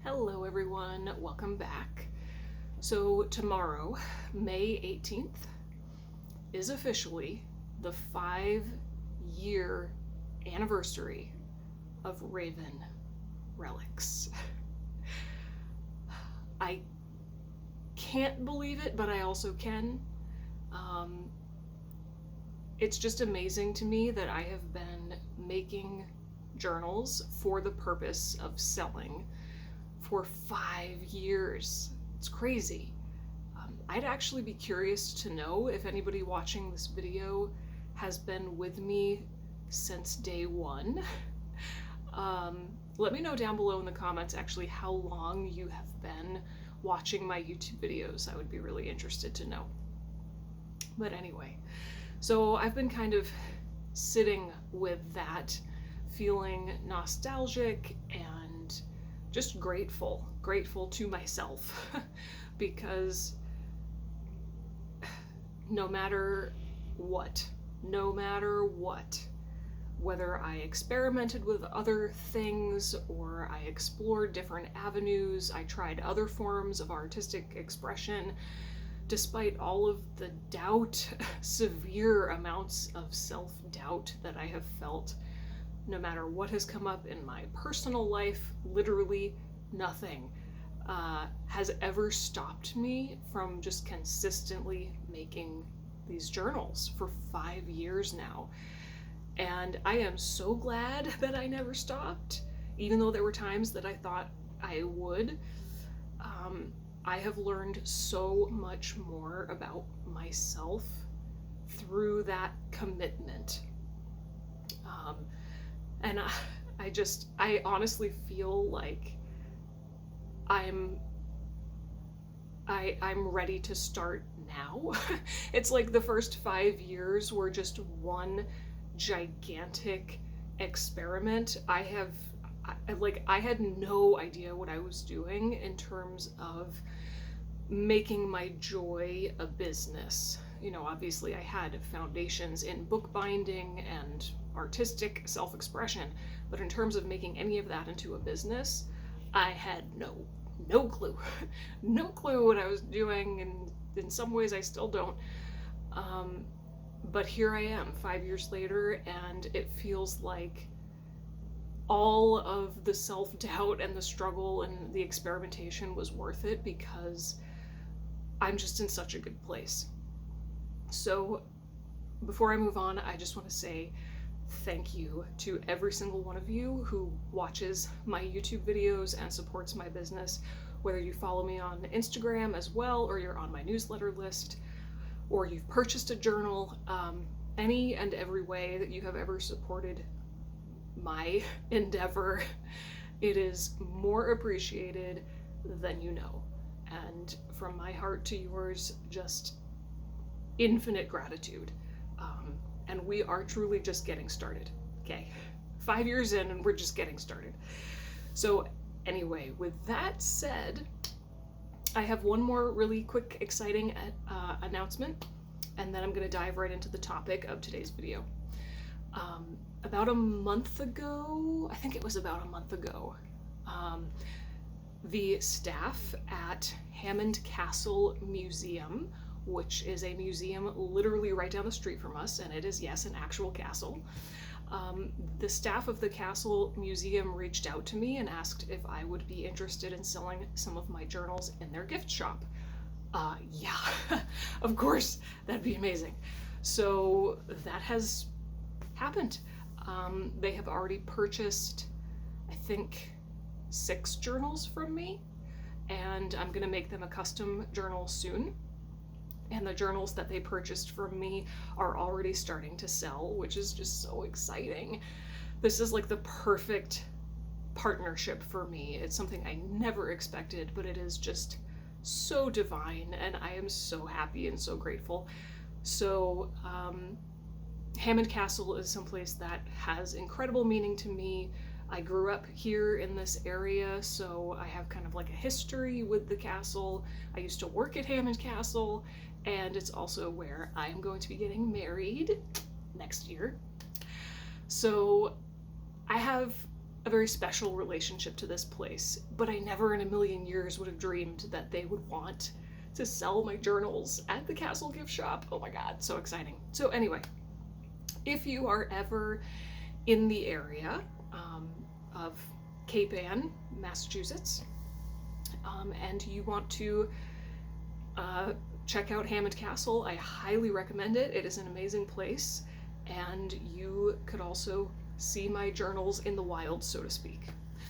Hello everyone, welcome back. So tomorrow, May 18th, is officially the 5-year anniversary of Raven Relics. I can't believe it, but I also can. It's just amazing to me that I have been making journals for the purpose of selling for 5 years. It's crazy. I'd actually be curious to know if anybody watching this video has been with me since day one. Let me know down below in the comments actually how long you have been watching my YouTube videos. I would be really interested to know. But anyway, so I've been kind of sitting with that, feeling nostalgic and just grateful to myself because no matter what, whether I experimented with other things or I explored different avenues, I tried other forms of artistic expression, despite all of the doubt, severe amounts of self-doubt that I have felt, no matter what has come up in my personal life, literally nothing has ever stopped me from just consistently making these journals for 5 years now. And I am so glad that I never stopped, even though there were times that I thought I would. I have learned so much more about myself through that commitment. And I honestly feel like I'm ready to start now. It's like the first 5 years were just one gigantic experiment. I had no idea what I was doing in terms of making my joy a business. You know, obviously I had foundations in bookbinding and artistic self-expression, but in terms of making any of that into a business, I had no clue. No clue what I was doing, and in some ways I still don't. But here I am 5 years later, and it feels like all of the self-doubt and the struggle and the experimentation was worth it because I'm just in such a good place. So before I move on, I just want to say thank you to every single one of you who watches my YouTube videos and supports my business, whether you follow me on Instagram as well, or you're on my newsletter list, or you've purchased a journal, any and every way that you have ever supported my endeavor, it is more appreciated than you know. And from my heart to yours, just infinite gratitude. And we are truly just getting started. Okay, 5 years in and we're just getting started. So anyway, with that said, I have one more really quick, exciting announcement, and then I'm going to dive right into the topic of today's video. About a month ago, I think it was about a month ago, the staff at Hammond Castle Museum, which is a museum literally right down the street from us, and it is, yes, an actual castle. The staff of the Castle Museum reached out to me and asked if I would be interested in selling some of my journals in their gift shop. Yeah, of course, that'd be amazing. So that has happened. They have already purchased, I think, 6 journals from me, and I'm gonna make them a custom journal soon. And the journals that they purchased from me are already starting to sell, which is just so exciting. This is like the perfect partnership for me. It's something I never expected, but it is just so divine, and I am so happy and so grateful. So Hammond Castle is someplace that has incredible meaning to me. I grew up here in this area, so I have kind of like a history with the castle. I used to work at Hammond Castle, and it's also where I'm going to be getting married next year. So I have a very special relationship to this place, but I never in a million years would have dreamed that they would want to sell my journals at the Castle gift shop. Oh my god, so exciting. So anyway, if you are ever in the area of Cape Ann, Massachusetts, and you want to check out Hammond Castle, I highly recommend it. It is an amazing place, and you could also see my journals in the wild, so to speak.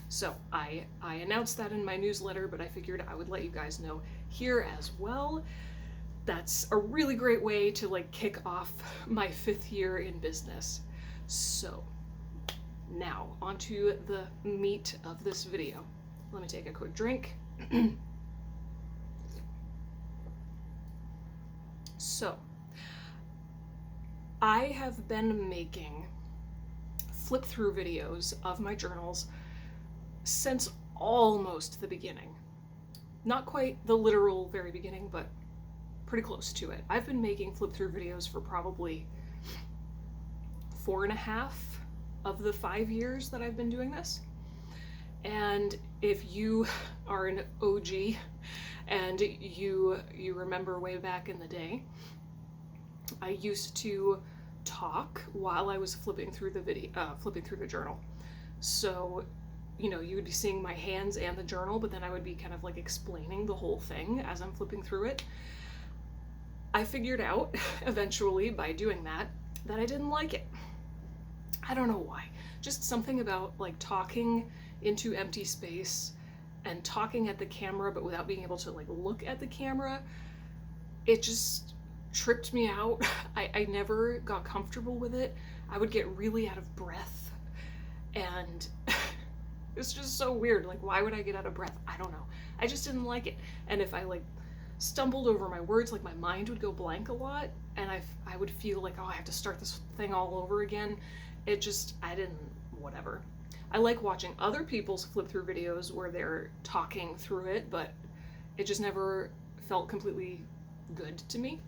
So I announced that in my newsletter, but I figured I would let you guys know here as well. That's a really great way to like kick off my 5th year in business. So now onto the meat of this video. Let me take a quick drink. So I have been making flip through videos of my journals since almost the beginning. Not quite the literal very beginning, but pretty close to it. I've been making flip through videos for probably 4.5 of the 5 years that I've been doing this. And if you are an OG and you remember way back in the day, I used to talk while I was flipping through the journal. So, you know, you would be seeing my hands and the journal, but then I would be kind of like explaining the whole thing as I'm flipping through it. I figured out eventually by doing that I didn't like it. I don't know why. Just something about like talking into empty space and talking at the camera but without being able to like look at the camera. It just tripped me out. I never got comfortable with it. I would get really out of breath, and it's just so weird. Like, why would I get out of breath? I don't know. I just didn't like it. And if I like stumbled over my words, like my mind would go blank a lot, and I would feel like, oh, I have to start this thing all over again. I didn't, whatever. I like watching other people's flip through videos where they're talking through it, but it just never felt completely good to me.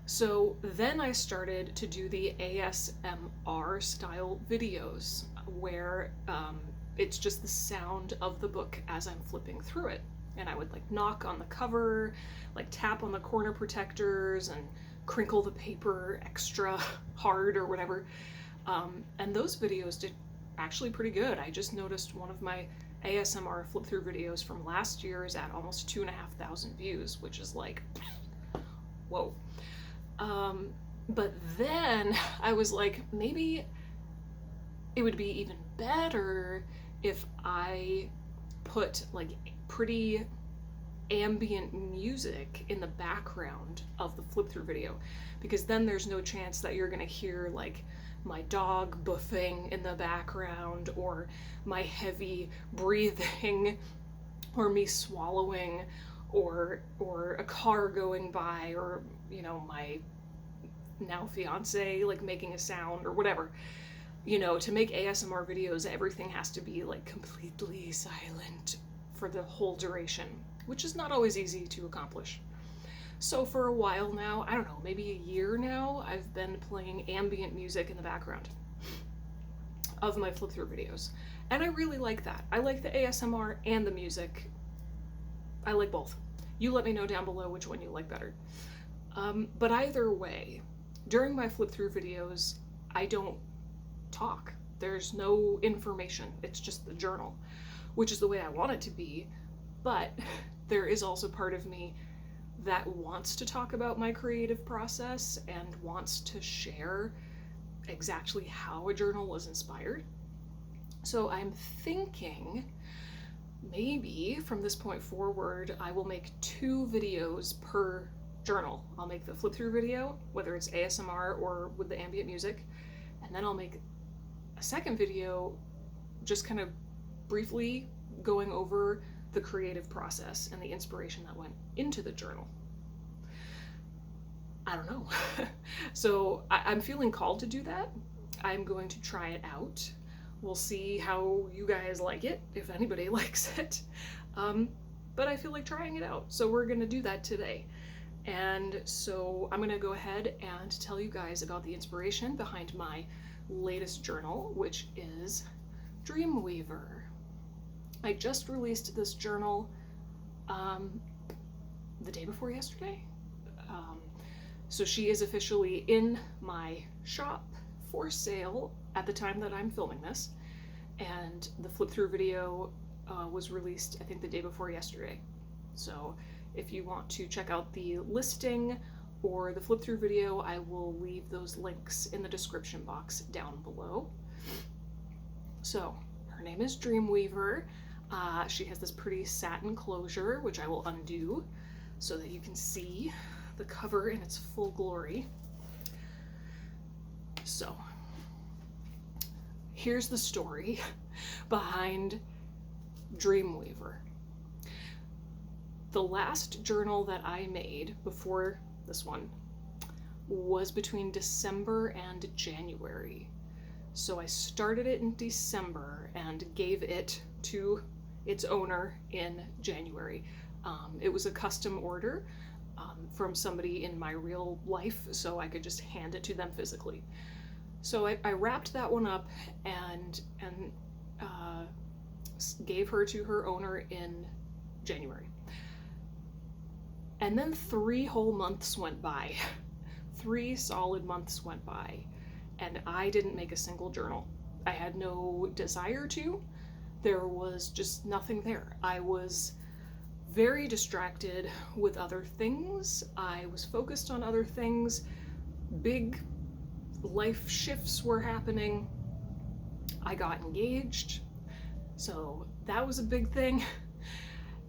So then I started to do the ASMR style videos where it's just the sound of the book as I'm flipping through it. And I would like knock on the cover, like tap on the corner protectors and crinkle the paper extra hard or whatever. And those videos did actually pretty good. I just noticed one of my ASMR flip through videos from last year is at almost 2,500 views, which is like, whoa. But then I was like, maybe it would be even better if I put like pretty ambient music in the background of the flip through video, because then there's no chance that you're gonna hear like my dog boofing in the background or my heavy breathing or me swallowing or a car going by, or you know, my now fiance like making a sound or whatever. You know, to make ASMR videos, everything has to be like completely silent for the whole duration, which is not always easy to accomplish. So for a while now, I don't know, maybe a year now, I've been playing ambient music in the background of my flip through videos. And I really like that. I like the ASMR and the music. I like both. You let me know down below which one you like better. But either way, during my flip through videos, I don't talk. There's no information. It's just the journal, which is the way I want it to be. But there is also part of me that wants to talk about my creative process and wants to share exactly how a journal was inspired. So I'm thinking maybe from this point forward, I will make 2 videos per journal. I'll make the flip through video, whether it's ASMR or with the ambient music, and then I'll make a second video just kind of briefly going over the creative process and the inspiration that went into the journal. I don't know. So I'm feeling called to do that. I'm going to try it out. We'll see how you guys like it, if anybody likes it. But I feel like trying it out. So we're gonna do that today. And so I'm gonna go ahead and tell you guys about the inspiration behind my latest journal, which is Dreamweaver. I just released this journal the day before yesterday. So she is officially in my shop for sale at the time that I'm filming this, and the flip through video was released, I think, the day before yesterday. So if you want to check out the listing or the flip through video, I will leave those links in the description box down below. So her name is Dreamweaver. She has this pretty satin closure, which I will undo so that you can see the cover in its full glory. So here's the story behind Dreamweaver. The last journal that I made before this one was between December and January. So I started it in December and gave it to its owner in January. It was a custom order from somebody in my real life, so I could just hand it to them physically. So I wrapped that one up and gave her to her owner in January. And then 3 whole months went by. 3 solid months went by, and I didn't make a single journal. I had no desire to. There was just nothing there. I was very distracted with other things. I was focused on other things. Big life shifts were happening. I got engaged, so that was a big thing.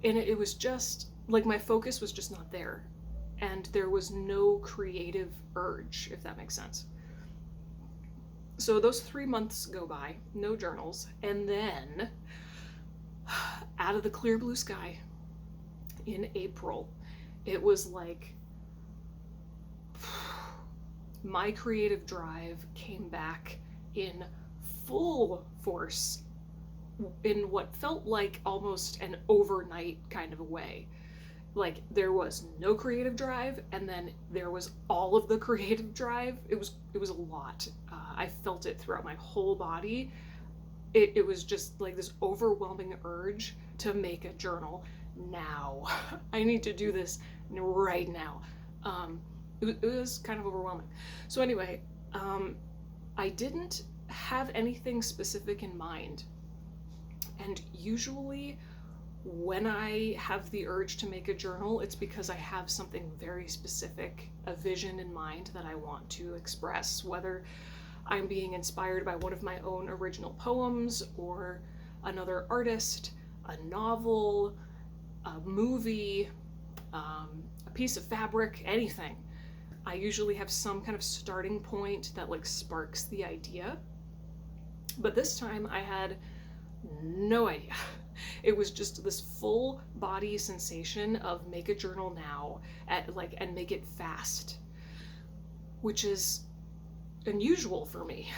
And it was just like my focus was just not there, and there was no creative urge, if that makes sense. So those 3 months go by, no journals, and then out of the clear blue sky in April, it was like my creative drive came back in full force in what felt like almost an overnight kind of a way. Like there was no creative drive, and then there was all of the creative drive. It was a lot. I felt it throughout my whole body. It was just like this overwhelming urge to make a journal now. I need to do this right now. It was kind of overwhelming. So anyway, I didn't have anything specific in mind. And usually when I have the urge to make a journal, it's because I have something very specific, a vision in mind that I want to express, whether I'm being inspired by one of my own original poems or another artist, a novel, a movie, a piece of fabric, anything. I usually have some kind of starting point that like sparks the idea. But this time I had no idea. It was just this full body sensation of make a journal now and make it fast, which is unusual for me.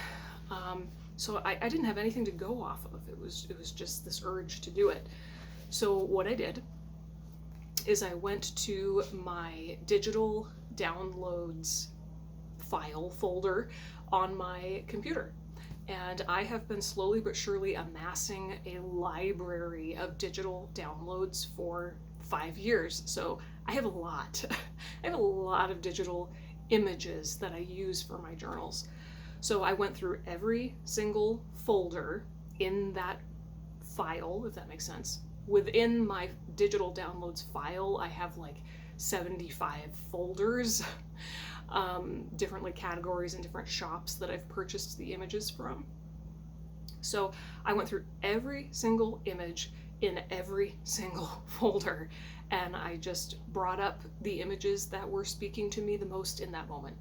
So I didn't have anything to go off of. It was just this urge to do it. So what I did is I went to my digital downloads file folder on my computer. And I have been slowly but surely amassing a library of digital downloads for 5 years. So I have a lot. I have a lot of digital images that I use for my journals. So I went through every single folder in that file, if that makes sense. Within my digital downloads file, I have like 75 folders. Different like categories and different shops that I've purchased the images from. So I went through every single image in every single folder, and I just brought up the images that were speaking to me the most in that moment.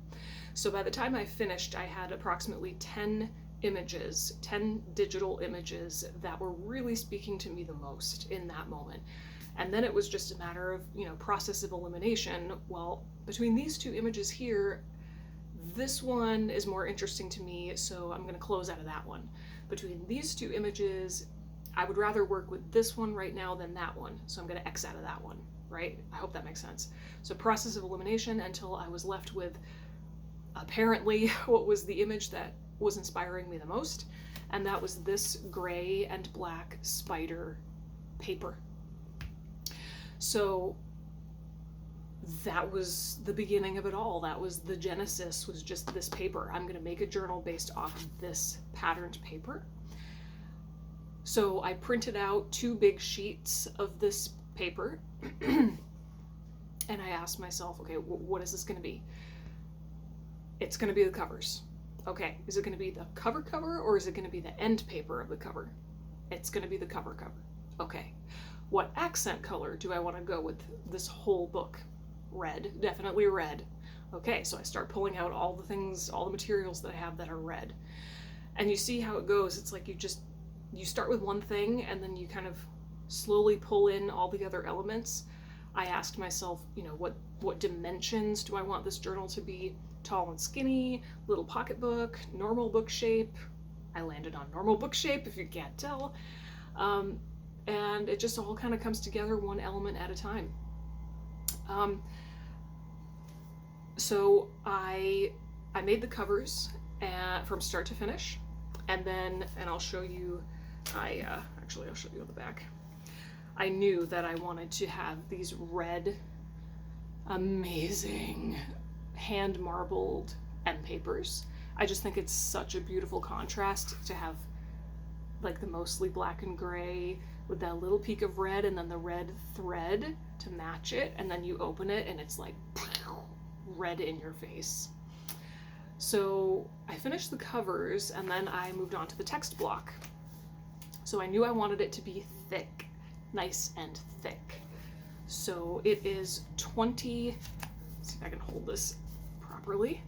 So by the time I finished, I had approximately 10 images, 10 digital images that were really speaking to me the most in that moment. And then it was just a matter of, process of elimination. Well, between these 2 images here, this one is more interesting to me, so I'm going to close out of that one. Between these 2 images, I would rather work with this one right now than that one, so I'm going to X out of that one, right? I hope that makes sense. So process of elimination until I was left with apparently what was the image that was inspiring me the most, and that was this gray and black spider paper. So that was the beginning of it all. That was the genesis, was just this paper. I'm going to make a journal based off of this patterned paper. So I printed out 2 big sheets of this paper and I asked myself, okay, what is this going to be? It's going to be the covers. Okay, is it going to be the cover or is it going to be the end paper of the cover? It's going to be the cover. Okay, what accent color do I want to go with this whole book? Red, definitely red. Okay, so I start pulling out all the things, all the materials that I have that are red. And you see how it goes. It's like you start with one thing and then you kind of slowly pull in all the other elements. I asked myself, you know, what dimensions do I want this journal to be? Tall and skinny, little pocketbook, normal book shape. I landed on normal book shape, if you can't tell. And it just all kind of comes together one element at a time. So I made the covers from start to finish, and I'll show you, actually I'll show you on the back. I knew that I wanted to have these red, amazing, hand marbled end papers. I just think it's such a beautiful contrast to have like the mostly black and gray with that little peak of red and then the red thread to match it, and then you open it and it's like red in your face. So I finished the covers and then I moved on to the text block. So I knew I wanted it to be thick, nice and thick. So it is 20, let's see if I can hold this properly.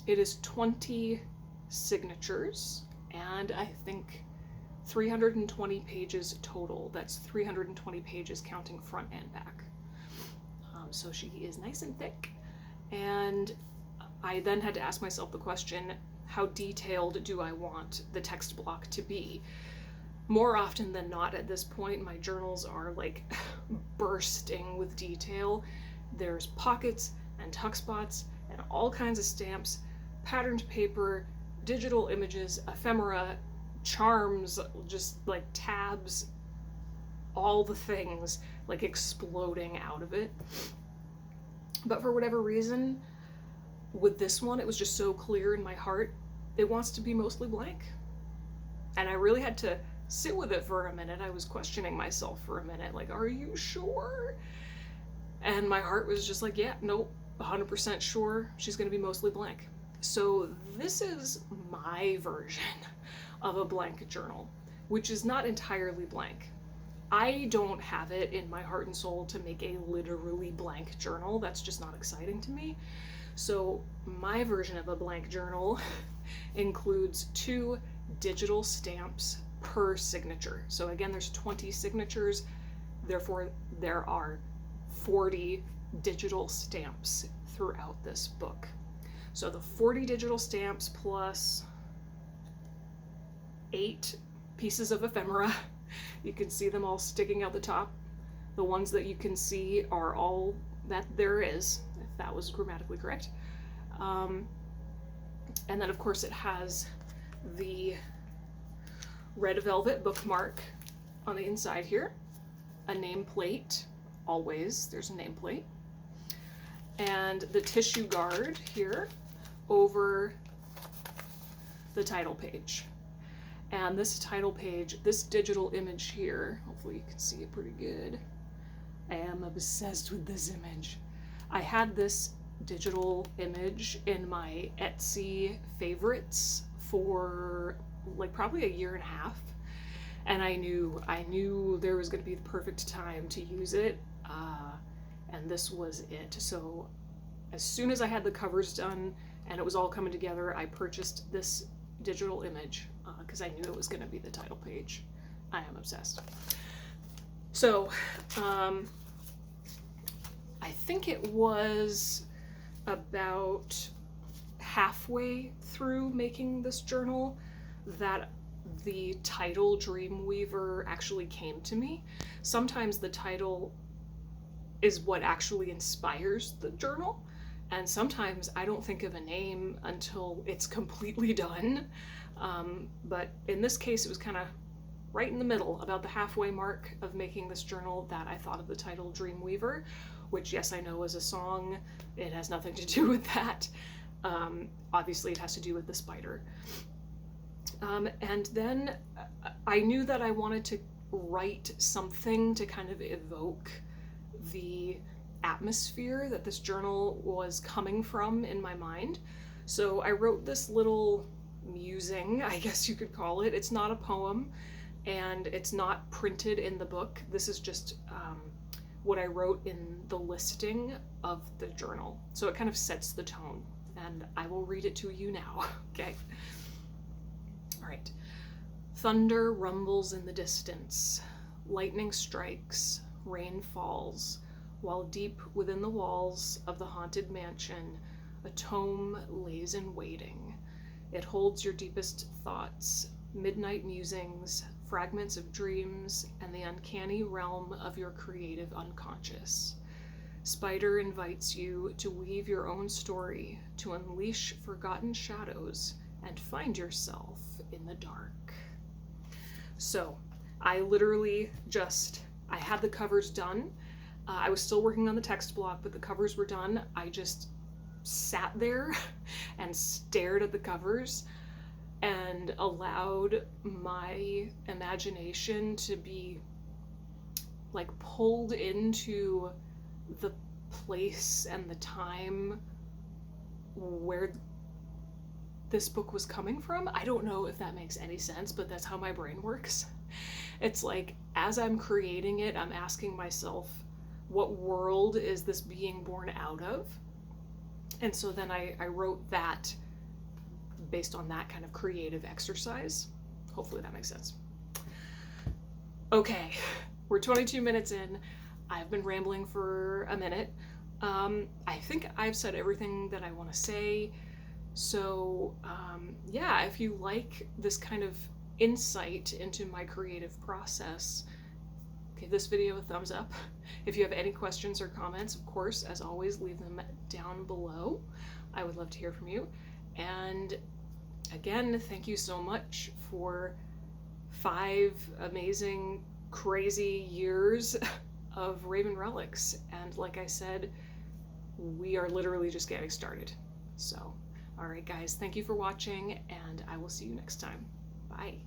It is 20 signatures and I think 320 pages total. That's 320 pages counting front and back. So she is nice and thick. And I then had to ask myself the question, how detailed do I want the text block to be? More often than not at this point, my journals are like bursting with detail. There's pockets and tuck spots and all kinds of stamps, patterned paper, digital images, ephemera, charms, just like tabs, all the things like exploding out of it. But for whatever reason, with this one, it was just so clear in my heart, it wants to be mostly blank. And I really had to sit with it for a minute. I was questioning myself for a minute, like, are you sure? And my heart was just like, yeah, nope, 100% sure she's gonna be mostly blank. So this is my version of a blank journal, which is not entirely blank. I don't have it in my heart and soul to make a literally blank journal. That's just not exciting to me. So my version of a blank journal includes 2 digital stamps per signature. So again, there's 20 signatures, therefore there are 40 digital stamps throughout this book. So the 40 digital stamps plus 8 pieces of ephemera. You can see them all sticking out the top. The ones that you can see are all that there is, if that was grammatically correct. And then of course it has the red velvet bookmark on the inside here, a nameplate, always there's a nameplate, and the tissue guard here over the title page. And this title page, this digital image here, hopefully you can see it pretty good. I am obsessed with this image. I had this digital image in my Etsy favorites for like probably a year and a half. And I knew there was going to be the perfect time to use it. And this was it. So as soon as I had the covers done and it was all coming together, I purchased this digital image because I knew it was going to be the title page. I am obsessed. So I think it was about halfway through making this journal that the title Dreamweaver actually came to me. Sometimes the title is what actually inspires the journal, and sometimes I don't think of a name until it's completely done. But in this case, it was kind of right in the middle, about the halfway mark of making this journal, that I thought of the title Dreamweaver, which, yes, I know is a song. It has nothing to do with that. Obviously, it has to do with the spider. And then I knew that I wanted to write something to kind of evoke the atmosphere that this journal was coming from in my mind. So I wrote this little musing, I guess you could call it. It's not a poem, and it's not printed in the book. This is just what I wrote in the listing of the journal. So it kind of sets the tone, and I will read it to you now, okay? All right. Thunder rumbles in the distance, lightning strikes, rain falls, while deep within the walls of the haunted mansion, a tome lays in waiting. It holds your deepest thoughts, midnight musings, fragments of dreams, and the uncanny realm of your creative unconscious. Spider invites you to weave your own story, to unleash forgotten shadows, and find yourself in the dark. So, I literally I had the covers done. I was still working on the text block, but the covers were done. I just sat there and stared at the covers and allowed my imagination to be like pulled into the place and the time where this book was coming from. I don't know if that makes any sense, but that's how my brain works. It's like, as I'm creating it, I'm asking myself, what world is this being born out of? And so then I wrote that based on that kind of creative exercise. Hopefully that makes sense. Okay, we're 22 minutes in. I've been rambling for a minute. I think I've said everything that I want to say. So yeah, if you like this kind of insight into my creative process, give this video a thumbs up. If you have any questions or comments, of course, as always, leave them down below. I would love to hear from you. And again, thank you so much for 5 amazing, crazy years of Raven Relics. And like I said, we are literally just getting started. So, all right, guys, thank you for watching, and I will see you next time. Bye.